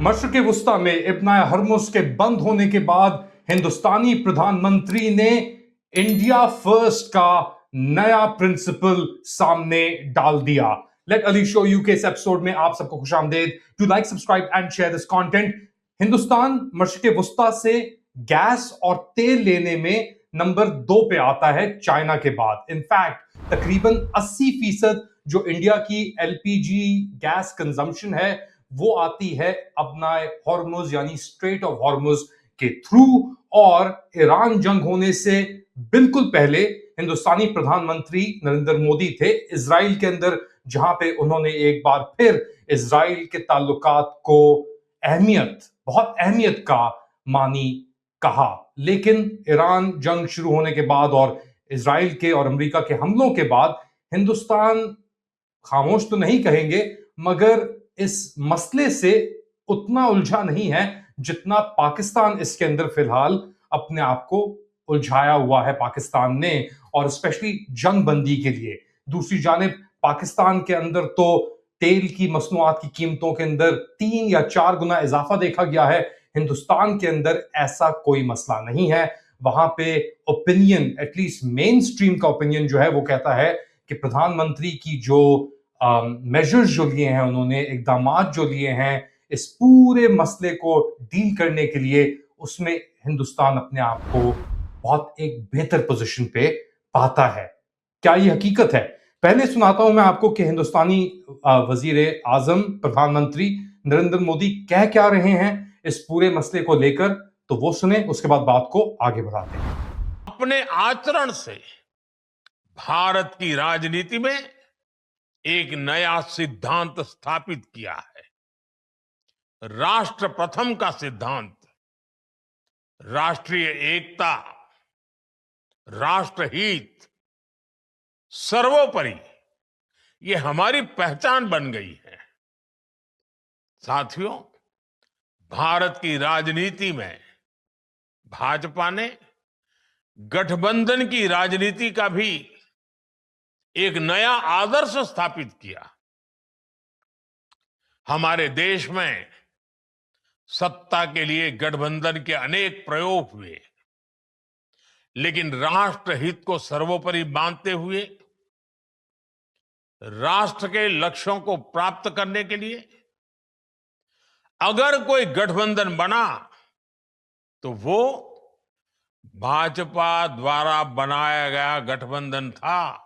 मशरिक़ वुस्ता में इब्न हरमुज़ के बंद होने के बाद हिंदुस्तानी प्रधानमंत्री ने इंडिया फर्स्ट का नया प्रिंसिपल सामने डाल दिया। लेट अली शो यू के इस एपिसोड में आप सबको खुशामदीद। To like, subscribe and share this content. Hindustan मशरिक़ वुस्ता से गैस और तेल लेने में नंबर 2 पे आता है चाइना के बाद। इनफैक्ट तकरीबन 80% जो इंडिया की एलपीजी गैस कंजम्पशन है वो आती है अपना हॉर्मुज यानी स्ट्रेट ऑफ हॉर्मुज के थ्रू। और ईरान जंग होने से बिल्कुल पहले हिंदुस्तानी प्रधानमंत्री नरेंद्र मोदी थे इजराइल के अंदर, जहां पे उन्होंने एक बार फिर इजराइल के ताल्लुकात को बहुत अहमियत का मानी कहा। लेकिन ईरान जंग शुरू होने के बाद और इजराइल के और अमेरिका के हमलों के बाद हिंदुस्तान खामोश तो नहीं कहेंगे, मगर इस मसले से उतना उलझा नहीं है जितना पाकिस्तान इसके अंदर फिलहाल अपने आप को उलझाया हुआ है पाकिस्तान ने, और स्पेशली जंग बंदी के लिए। दूसरी जानिब पाकिस्तान के अंदर तो तेल की मसनूआत की कीमतों के अंदर 3 या 4 गुना इजाफा देखा गया है। हिंदुस्तान के अंदर ऐसा कोई मसला नहीं है। वहां पे ओपिनियन, एटलीस्ट मेन स्ट्रीम का ओपिनियन जो है वो कहता है कि प्रधानमंत्री की जो मेजर्स जो लिए हैं उन्होंने, इकदामात जो लिए हैं इस पूरे मसले को डील करने के लिए, उसमें हिंदुस्तान अपने आप को बहुत एक बेहतर पोजीशन पे पाता है। क्या ये हकीकत है? पहले सुनाता हूं मैं आपको कि हिंदुस्तानी वजीर आजम प्रधानमंत्री नरेंद्र मोदी कह क्या रहे हैं इस पूरे मसले को लेकर, तो वो सुने, उसके बाद बात को आगे बढ़ाते हैं। अपने आचरण से भारत की राजनीति में एक नया सिद्धांत स्थापित किया है। राष्ट्र प्रथम का सिद्धांत, राष्ट्रीय एकता, राष्ट्रहित, सर्वोपरि, ये हमारी पहचान बन गई है। साथियों, भारत की राजनीति में भाजपा ने गठबंधन की राजनीति का भी एक नया आदर्श स्थापित किया। हमारे देश में सत्ता के लिए गठबंधन के अनेक प्रयोग हुए, लेकिन राष्ट्रहित को सर्वोपरि मानते हुए राष्ट्र के लक्ष्यों को प्राप्त करने के लिए अगर कोई गठबंधन बना तो वो भाजपा द्वारा बनाया गया गठबंधन था,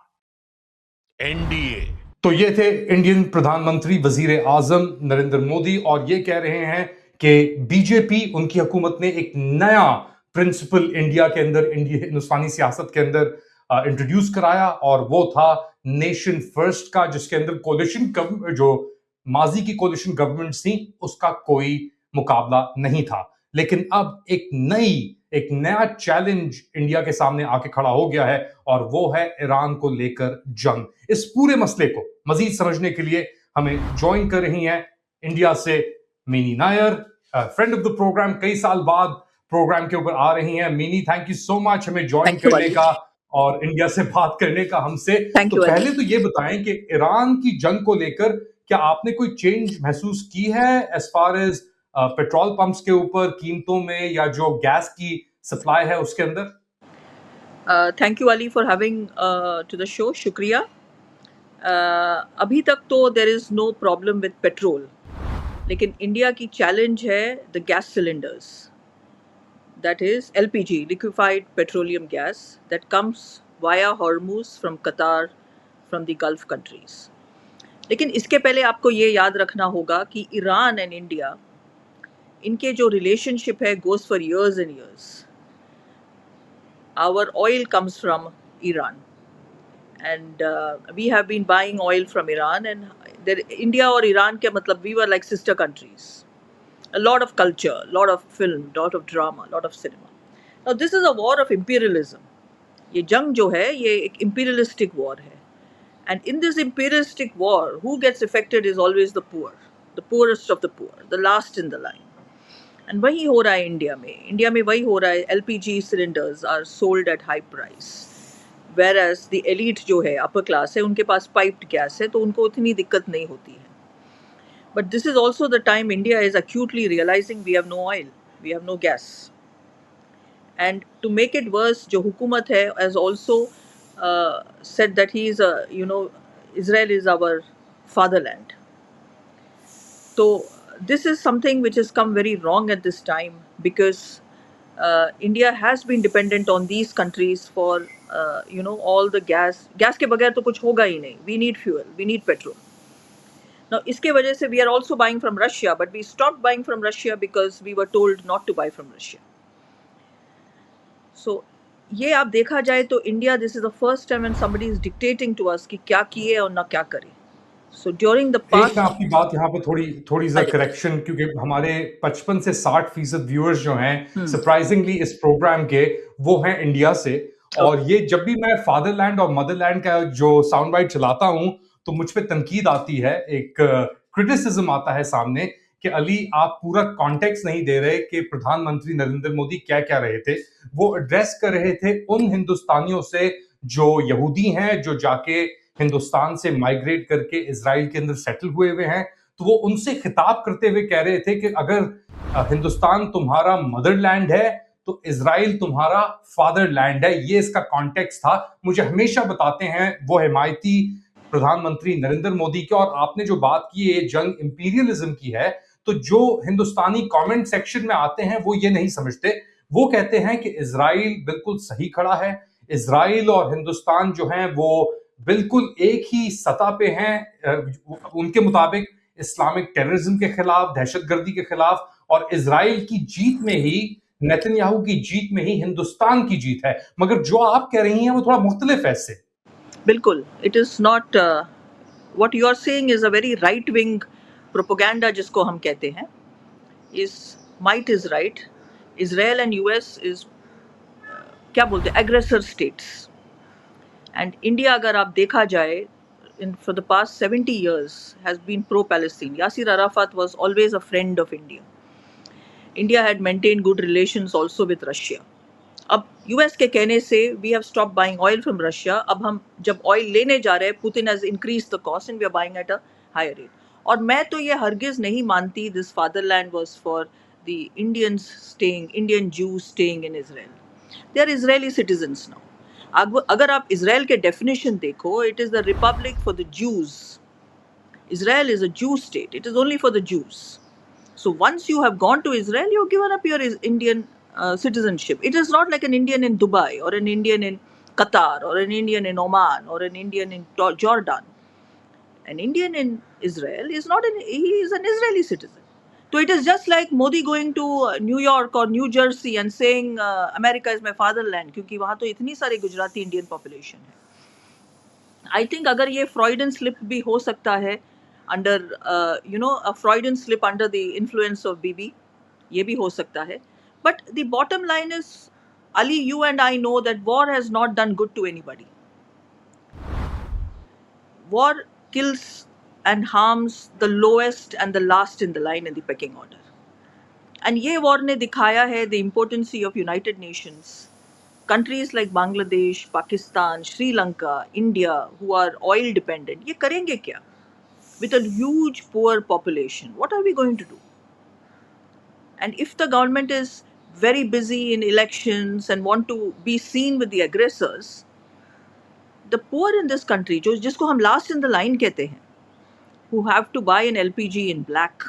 एनडीए। तो ये थे इंडियन प्रधानमंत्री वजीर आजम नरेंद्र मोदी, और ये कह रहे हैं कि बीजेपी, उनकी हुकूमत ने एक नया प्रिंसिपल इंडिया के अंदर, हिंदुस्तानी सियासत के अंदर इंट्रोड्यूस कराया, और वो था नेशन फर्स्ट का, जिसके अंदर कोलिशन जो माजी की कोलिशन गवर्नमेंट्स थी उसका कोई मुकाबला नहीं था। लेकिन अब एक नया चैलेंज इंडिया के सामने आके खड़ा हो गया है, और वो है ईरान को लेकर जंग। इस पूरे मसले को मजीद समझने के लिए हमें ज्वाइन कर रही हैं इंडिया से Mini Nair, friend of the programme, कई साल बाद प्रोग्राम के ऊपर आ रही हैं। मीनी, थैंक यू सो मच हमें ज्वाइन करने का और इंडिया से बात करने का हमसे। तो पहले तो ये बताएं कि ईरान की जंग को लेकर क्या आपने कोई चेंज महसूस की है as far as petrol pumps के ऊपर कीमतों में, या जो गैस की सप्लाई है उसके अंदर? Thank you Ali for having to the show, शुक्रिया। अभी तक तो there is no problem with petrol, लेकिन इंडिया की चैलेंज है the gas cylinders, that is LPG, liquefied petroleum gas, that comes via Hormuz from Qatar, from the Gulf countries. लेकिन इसके पहले आपको ये याद रखना होगा कि ईरान एंड इंडिया, इनके जो रिलेशनशिप है goes for years and years. Our oil comes from Iran, and we have been buying oil from Iran, and India or Iran ke matlab we were like sister countries. A lot of culture, lot of film, lot of drama, lot of cinema. Now this is a war of imperialism. ये जंग जो है ये एक imperialistic war है, and in this imperialistic war who gets affected is always the poor, the poorest of the poor, the last in the line. And वही हो रहा है इंडिया में वही हो रहा है। LPG cylinders are sold at high price, whereas the elite जो है, अपर क्लास है, उनके पास पाइप्ड गैस है, तो उनको उतनी दिक्कत नहीं होती है। But this is also the time India is acutely realizing we have no oil, we have no gas. And to make it worse, जो हुकूमत है has also said that he is Israel is our fatherland. So this is something which has come very wrong at this time, because India has been dependent on these countries for all the gas के बगैर तो कुछ होगा ही नहीं. We need fuel, we need petrol. Now इसके वजह से we are also buying from Russia, but we stopped buying from Russia because we were told not to buy from Russia. So ये आप देखा जाए तो India, this is the first time when somebody is dictating to us कि क्या किए और ना क्या करें. So during the एक मैं past, आपकी बात यहाँ पे थोड़ी सा अरे, करेक्शन, क्योंकि हमारे 55 से 60% व्यूअर्स जो हैं सरप्राइजिंगली इस प्रोग्राम के, वो हैं इंडिया से. और ये जब भी मैं फादरलैंड और मदरलैंड का जो साउंड बाइट चलाता हूँ तो मुझ पे तनकीद आती है, एक क्रिटिसिज्म आता है सामने कि अली आप पूरा कॉन्टेक्स्ट नहीं दे रहे कि प्रधानमंत्री नरेंद्र मोदी क्या क्या रहे थे. वो एड्रेस कर रहे थे उन हिंदुस्तानियों से जो यहूदी हैं, जो जाके हिंदुस्तान से माइग्रेट करके इजराइल के अंदर सेटल हुए हुए हैं. तो वो उनसे खिताब करते हुए कह रहे थे कि अगर हिंदुस्तान तुम्हारा मदरलैंड है तो इजराइल तुम्हारा फादरलैंड है. ये इसका कॉन्टेक्स्ट था. मुझे हमेशा बताते हैं वो हिमायती प्रधानमंत्री नरेंद्र मोदी के. और आपने जो बात की है जंग इंपीरियलिज्म की है, तो जो हिंदुस्तानी कमेंट सेक्शन में आते हैं वो ये नहीं समझते. वो कहते हैं कि इजराइल बिल्कुल सही खड़ा है, इजराइल और हिंदुस्तान जो हैं वो बिल्कुल एक ही सतह पे हैं उनके मुताबिक, इस्लामिक टेररिज्म के खिलाफ, दहशतगर्दी के खिलाफ. और इजराइल की जीत में ही, नेतन्याहू की जीत में ही हिंदुस्तान की जीत है. मगर जो आप कह रही हैं वो थोड़ा मुख्तलिफ है इससे. बिल्कुल, it is not what you are saying is a very right wing propaganda जिसको हम कहते हैं. is might is right. Israel and US is क्या बोलते हैं, aggressor states. And India, अगर आप देखा जाए, for the past 70 years has been pro-Palestine. Yasser Arafat was always a friend of India. India had maintained good relations also with Russia. अब US के कहने से we have stopped buying oil from Russia. अब हम जब oil लेने जा रहे हैं, Putin has increased the cost and we are buying at a higher rate. और मैं तो ये हरगिज नहीं मानती this fatherland was for the Indian Jews staying in Israel. They are Israeli citizens now. अगर आप इजराइल के डेफिनेशन देखो, it is the republic for the Jews. Israel is a Jew state. It is only for the Jews. So once you have gone to Israel, you have given up your Indian citizenship. It is not like an Indian in Dubai or an Indian in Qatar or an Indian in Oman or an Indian in Jordan. An Indian in Israel is not he is an Israeli citizen. So it is just like Modi going to New York or New Jersey and saying America is my fatherland, क्योंकि वहाँ तो इतनी सारी Gujarati Indian population है. I think अगर ये Freudian slip भी हो सकता है under a Freudian slip under the influence of Bibi, ये भी हो सकता है. But the bottom line is, Ali, you and I know that war has not done good to anybody. War kills and harms the lowest and the last in the line in the pecking order. And ये war ने दिखाया है the importance of United Nations. Countries like Bangladesh, Pakistan, Sri Lanka, India, who are oil dependent, ये करेंगे क्या? With a huge poor population, what are we going to do? And if the government is very busy in elections and want to be seen with the aggressors, the poor in this country, जिसको हम last in the line कहते हैं, who have to buy an LPG in black,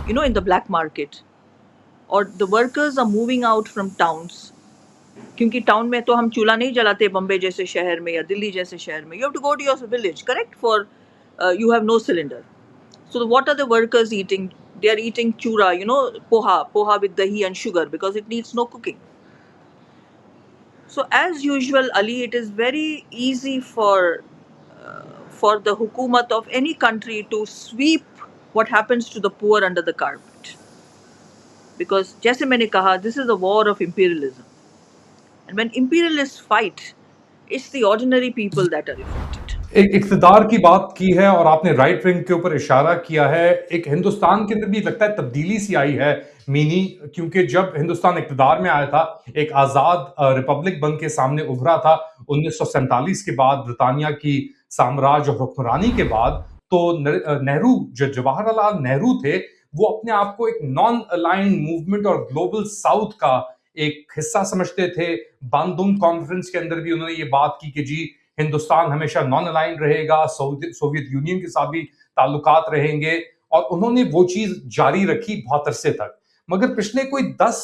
in the black market, or the workers are moving out from towns, क्योंकि town में तो हम चूल्हा नहीं जलाते बम्बे जैसे शहर में या दिल्ली जैसे शहर में. You have to go to your village, correct? For you have no cylinder. So what are the workers eating? They are eating chura, poha with dahi and sugar, because it needs no cooking. So as usual, Ali, it is very easy for the hukumat of any country to sweep what happens to the poor under the carpet. Because जैसे मैंने कहा, this is a war of imperialism. And when imperialists fight, it's the ordinary people that are affected. एक इक़्तिदार की बात की है और आपने राइट विंग के ऊपर इशारा किया है. एक हिंदुस्तान के अंदर भी लगता है तब्दीली सी आई है मीनी, क्योंकि जब हिंदुस्तान इक़्तिदार में आया था, एक आज़ाद रिपब्लिक बन के सामने उभरा था 1947 के बाद, ब्रिटानिया की साम्राज्य और हुक्मरानी के बाद, तो नेहरू, जो जवाहरलाल नेहरू थे, वो अपने आप को एक नॉन अलाइंड मूवमेंट और ग्लोबल साउथ का एक हिस्सा समझते थे। बांदुंग कॉन्फ्रेंस के अंदर भी उन्होंने ये बात की कि जी हिंदुस्तान हमेशा नॉन अलाइंड रहेगा, सोवियत यूनियन के साथ भी ताल्लुकात रहेंगे, और उन्होंने वो चीज जारी रखी बहुत अरसे तक। मगर पिछले कोई 10,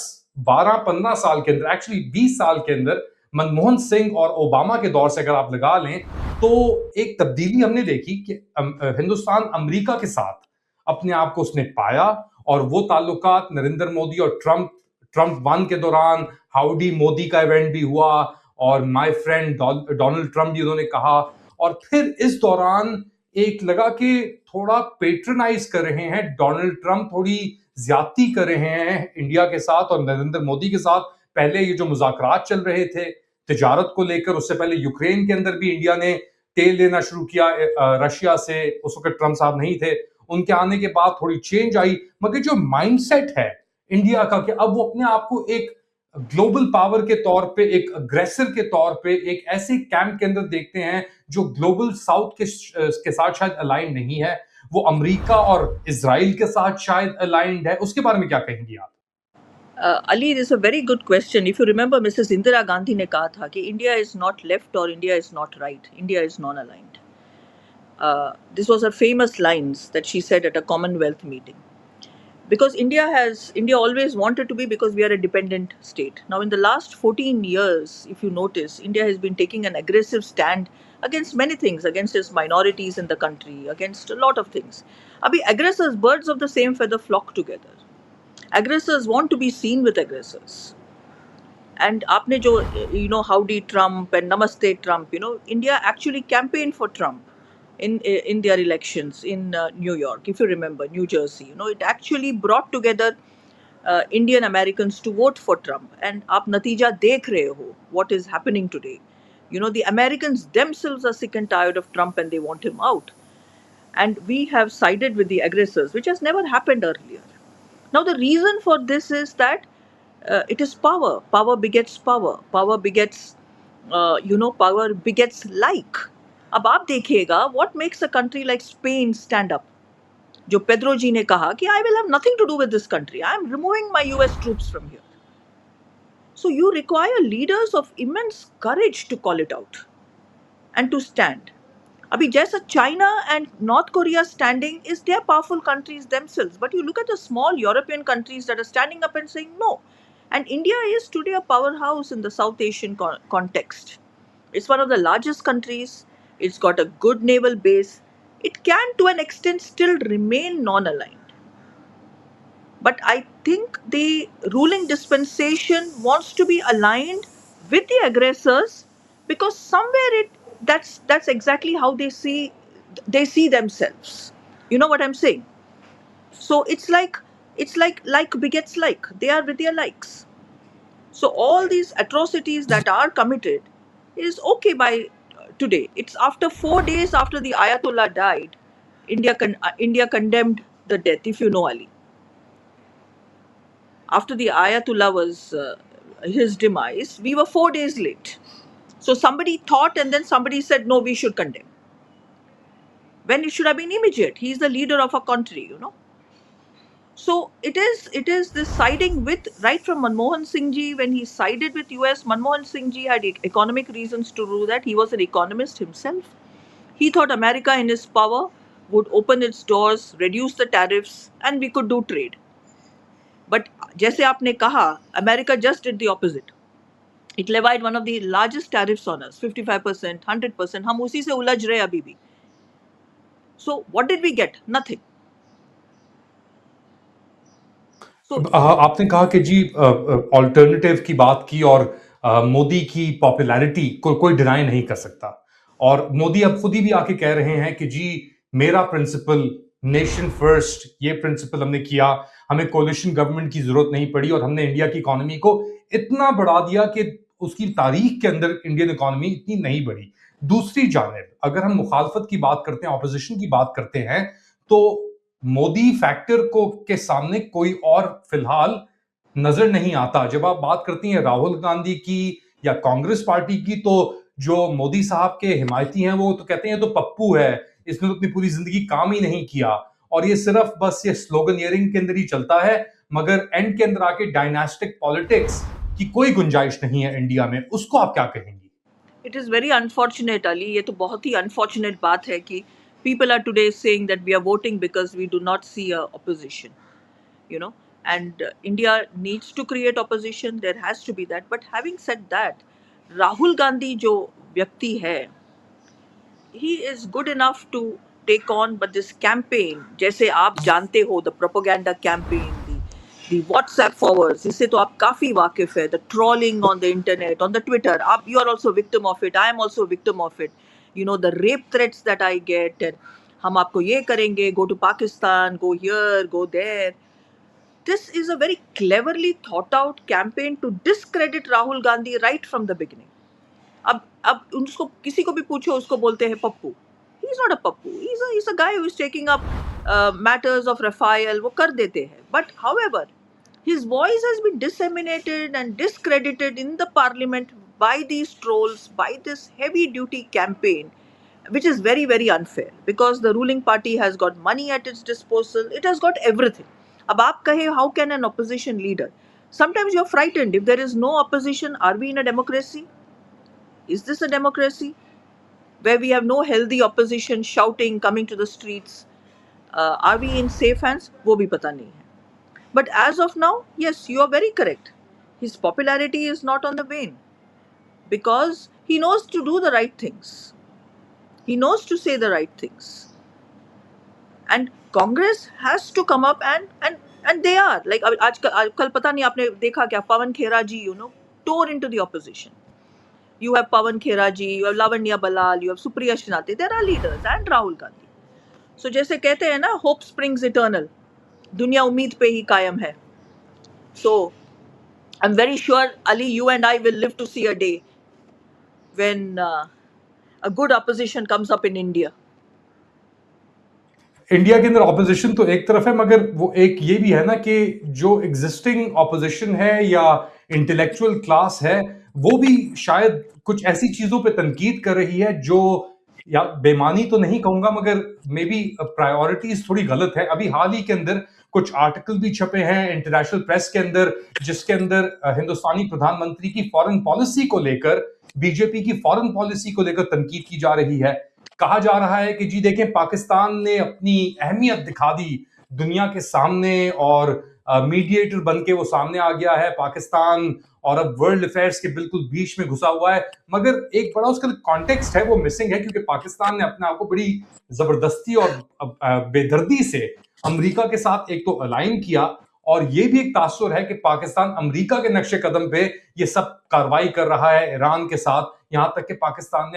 12, 15 साल के अंदर, एक्चुअली 20 साल के अंदर, मनमोहन सिंह और ओबामा के दौर से अगर आप लगा लें, तो एक तब्दीली हमने देखी कि हिंदुस्तान अमेरिका के साथ अपने आप को उसने पाया, और वो ताल्लुकात नरेंद्र मोदी और ट्रंप 1 के दौरान हाउडी मोदी का इवेंट भी हुआ, और माय फ्रेंड डोनाल्ड ट्रंप भी उन्होंने कहा, और फिर इस दौरान एक लगा कि थोड़ा पेट्रनाइज कर रहे हैं डोनाल्ड ट्रंप, थोड़ी ज्यादती कर रहे हैं इंडिया के साथ और नरेंद्र मोदी के साथ। पहले ये जो मुज़ाकरात चल रहे थे तिजारत को लेकर, उससे पहले यूक्रेन के अंदर भी इंडिया ने तेल लेना शुरू किया रशिया से, उस वक्त ट्रंप साहब नहीं थे, उनके आने के बाद थोड़ी चेंज आई। मगर जो माइंडसेट है इंडिया का कि अब वो अपने आप को एक ग्लोबल पावर के तौर पे, एक अग्रेसर के तौर पे एक ऐसे कैंप के अंदर देखते हैं जो ग्लोबल साउथ के साथ शायद अलाइन नहीं है, वो अमेरिका और इजराइल के साथ शायद अलाइंड है। उसके बारे में क्या कहेंगी आप? Ali, this is a very good question. If you remember, Mrs. Indira Gandhi ने कहा था कि India is not left or India is not right. India is non-aligned. This was her famous lines that she said at a Commonwealth meeting. Because India always wanted to be, because we are a dependent state. Now, in the last 14 years, if you notice, India has been taking an aggressive stand against many things, against its minorities in the country, against a lot of things. Abhi aggressors, birds of the same feather flock together. Aggressors want to be seen with aggressors. And aapne jo, howdy Trump and namaste Trump, India actually campaigned for Trump in their elections in New York, if you remember, New Jersey. It actually brought together Indian Americans to vote for Trump. And aap natija dekh rahe ho, what is happening today. The Americans themselves are sick and tired of Trump and they want him out. And we have sided with the aggressors, which has never happened earlier. Now, the reason for this is that it is power. Power begets power. Power begets, power begets like. अब आप देखिएगा, what makes a country like Spain stand up? जो Pedro जी ने कहा कि I will have nothing to do with this country. I am removing my US troops from here. So you require leaders of immense courage to call it out and to stand. अभी जैसा China and North Korea standing is, they are powerful countries themselves. But you look at the small European countries that are standing up and saying no. And India is today a powerhouse in the South Asian context. It's one of the largest countries. It's got a good naval base. It can, to an extent, still remain non-aligned. But I think the ruling dispensation wants to be aligned with the aggressors, because somewhere that's exactly how they see themselves. You know what I'm saying? So it's like begets like. They are with their likes. So all these atrocities that are committed is okay by today. It's after 4 days after the Ayatollah died, India condemned the death, if you know, Ali. After the Ayatollah was his demise, we were 4 days late. So somebody thought, and then somebody said, no, we should condemn. When it should have been immediate. He is the leader of a country, So it is this siding with, right from Manmohan Singh ji, when he sided with US, Manmohan Singh ji had economic reasons to do that. He was an economist himself. He thought America in his power would open its doors, reduce the tariffs, and we could do trade. But जैसे आपने कहा, America just did the opposite. It levied one of the largest tariffs on us, 55%, 100%. हम उसी से उलझ रहे अभी भी. So what did we get? Nothing. So आपने कहा कि जी ऑल्टरनेटिव की बात की, और मोदी की पॉपुलैरिटी को कोई डिनाई नहीं कर सकता, और मोदी अब खुद ही भी आके कह रहे हैं कि जी मेरा प्रिंसिपल नेशन फर्स्ट, ये प्रिंसिपल हमने किया, हमें कोलिशन गवर्नमेंट की जरूरत नहीं पड़ी, और हमने इंडिया की इकोनॉमी को इतना बढ़ा दिया कि उसकी तारीख के अंदर इंडियन इकोनॉमी इतनी नहीं बढ़ी। दूसरी जानिब अगर हम मुखालफत की बात करते हैं, ऑपोजिशन की बात करते हैं, तो मोदी फैक्टर को के सामने कोई और फिलहाल नजर नहीं आता। जब आप बात करती हैं राहुल गांधी की या कांग्रेस पार्टी की, तो जो मोदी साहब के हिमायती हैं वो तो कहते हैं तो पप्पू है, इसने तो अपनी पूरी जिंदगी काम ही नहीं किया और ये सिर्फ बस ये स्लोगनियरिंग के अंदर ही चलता है, मगर एंड के अंदर आके डायनास्टिक पॉलिटिक्स की कोई गुंजाइश नहीं है इंडिया में, उसको आप क्या कहेंगी? It is very unfortunate, Ali. ये तो बहुत ही unfortunate बात है कि people are today saying that we are voting because we do not see a opposition, you know. And India needs to create opposition. There has to be that. But having said that, Rahul Gandhi जो व्यक्ति है, he is good enough to take on, but this campaign, जैसे आप जानते हो, the propaganda campaign, the WhatsApp forwards, इससे तो आप काफी वाकिफ है, the trolling on the internet, on the Twitter, आप you are also victim of it, I am also victim of it, you know, the rape threats that I get, and हम आपको ये करेंगे, go to Pakistan, go here, go there. This is a very cleverly thought out campaign to discredit Rahul Gandhi right from the beginning. अब उसको किसी को भी पूछो, उसको बोलते हैं Pappu. He is not a Pappu, he is a guy who is taking up matters of Raphael, वो कर देते हैं. But however his voice has been disseminated and discredited in the parliament by these trolls, by this heavy duty campaign, which is very very unfair because the ruling party has got money at its disposal, it has got everything. अब आप कहे how can an opposition leader, sometimes you're frightened. If there is no opposition, are we in a democracy? Is this a democracy where we have no healthy opposition shouting, coming to the streets? Are we in safe hands? वो भी पता नहीं है. But as of now, yes, you are very correct. His popularity is not on the wane because he knows to do the right things. He knows to say the right things. And Congress has to come up and they are. Like आजकल पता नहीं आपने देखा क्या, Pawan Khera ji, you know, tore into the opposition. You have Pawan Khera ji, you have Lavanya Balal, you have Supriya Shinate. There are leaders and Rahul Gandhi. So जैसे कहते हैं ना, hope springs eternal. दुनिया उम्मीद पे ही कायम है. So I'm very sure, Ali, you and I will live to see a day when a good opposition comes up in India. India के अंदर ऑपोजिशन तो एक तरफ है, मगर वो एक ये भी है ना कि जो एग्जिस्टिंग ऑपोजिशन है या इंटेलेक्चुअल क्लास है, वो भी शायद कुछ ऐसी चीजों पे तनकीद कर रही है जो, या बेमानी तो नहीं कहूंगा, मगर मे बी प्रायोरिटीज थोड़ी गलत है. अभी हाल ही के अंदर कुछ आर्टिकल भी छपे हैं इंटरनेशनल प्रेस के अंदर, जिसके अंदर हिंदुस्तानी प्रधानमंत्री की फॉरेन पॉलिसी को लेकर, बीजेपी की फॉरेन पॉलिसी को लेकर तनकीद की जा रही है. कहा जा रहा है कि जी देखें, पाकिस्तान ने अपनी अहमियत दिखा दी दुनिया के सामने और मीडिएटर बन के वो सामने आ गया है पाकिस्तान, और अब वर्ल्ड अफेयर्स के बिल्कुल बीच में घुसा हुआ है. मगर एक बड़ा उसका कॉन्टेक्स्ट है वो मिसिंग है, क्योंकि पाकिस्तान ने अपने आप को बड़ी जबरदस्ती और बेदर्दी से अमेरिका के साथ एक तो अलाइन किया, और ये भी एक तासुर है कि पाकिस्तान अमेरिका के नक्शे कदम पे ये सब कार्रवाई कर रहा है ईरान के साथ. यहां तक कि पाकिस्तान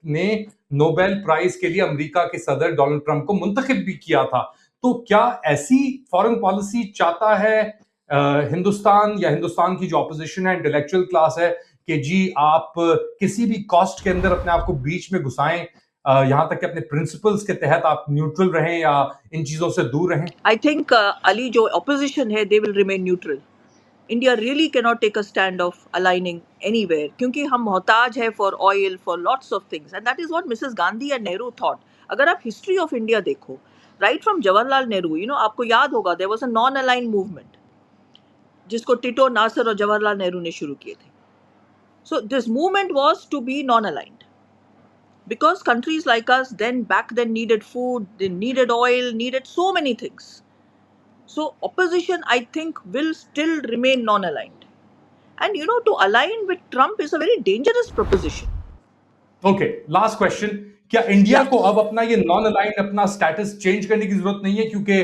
ने नोबेल प्राइज के लिए अमेरिका के सदर डोनाल्ड ट्रंप को मुंतखब भी किया था. तो क्या ऐसी फॉरेन पॉलिसी चाहता है हिंदुस्तान, या हिंदुस्तान की जो ऑपोजिशन है, इंटेलेक्चुअल क्लास है, कि जी आप किसी भी कॉस्ट के अंदर अपने आप को बीच में घुसाएं, यहां तक कि अपने प्रिंसिपल्स के तहत आप न्यूट्रल रहें या इन चीजों से दूर रहें? I think Ali, जो opposition है, they will remain neutral. India really cannot take a stand of aligning anywhere क्योंकि हम मोहताज है for oil, for lots of things, and that is what Mrs. Gandhi and Nehru thought. अगर आप history of India देखो, right from Jawaharlal Nehru, you know, आपको याद होगा there was a non-aligned movement जिसको टिटो, नासिर और जवाहरलाल नेहरू ने शुरू किए थे. So this movement was to be non-aligned because countries like us back then needed food, they needed oil, needed so many things. So opposition, I think, will still remain non-aligned. And you know, to align with Trump is a very dangerous proposition. Okay, last question. क्या India को अब अपना ये non aligned अपना status change करने की जरूरत नहीं है, क्योंकि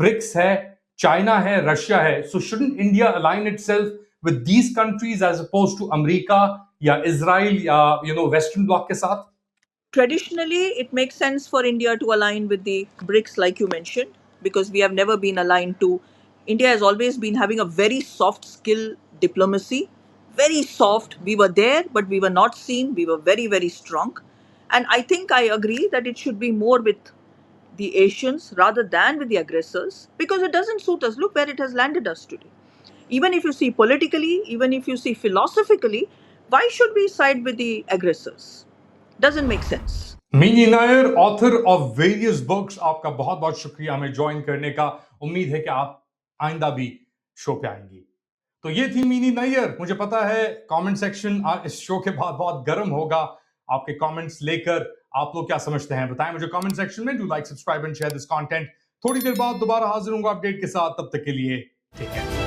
ब्रिक्स है, चाइना है, रशिया है? So shouldn't India align itself with these countries as opposed to America या इजराइल या वेस्टर्न ब्लॉक के साथ? Traditionally, it makes sense for India to align with the BRICS, like you mentioned, because we have never been aligned to. India has always been having a very soft skill diplomacy, very soft. We were there, but we were not seen. We were very, very strong. And I think I agree that it should be more with the Asians rather than with the aggressors because it doesn't suit us. Look where it has landed us today. Even if you see politically, even if you see philosophically, why should we side with the aggressors? Doesn't make sense. मीनी Nair, author of various books, आपका बहुत बहुत शुक्रिया हमें join करने का। उम्मीद है कि आप आइंदा भी शो पे आएंगी। तो ये थी मीनी नायर। मुझे पता है कमेंट सेक्शन इस शो के बाद बहुत गर्म होगा। आपके कमेंट्स लेकर आप लोग क्या समझते हैं बताएं मुझे कमेंट सेक्शन में। Do like, subscribe and share this content. थोड़ी देर बाद दोबारा हाजिर होऊंगा अपडेट के साथ। तब तक के लिए ठीक है।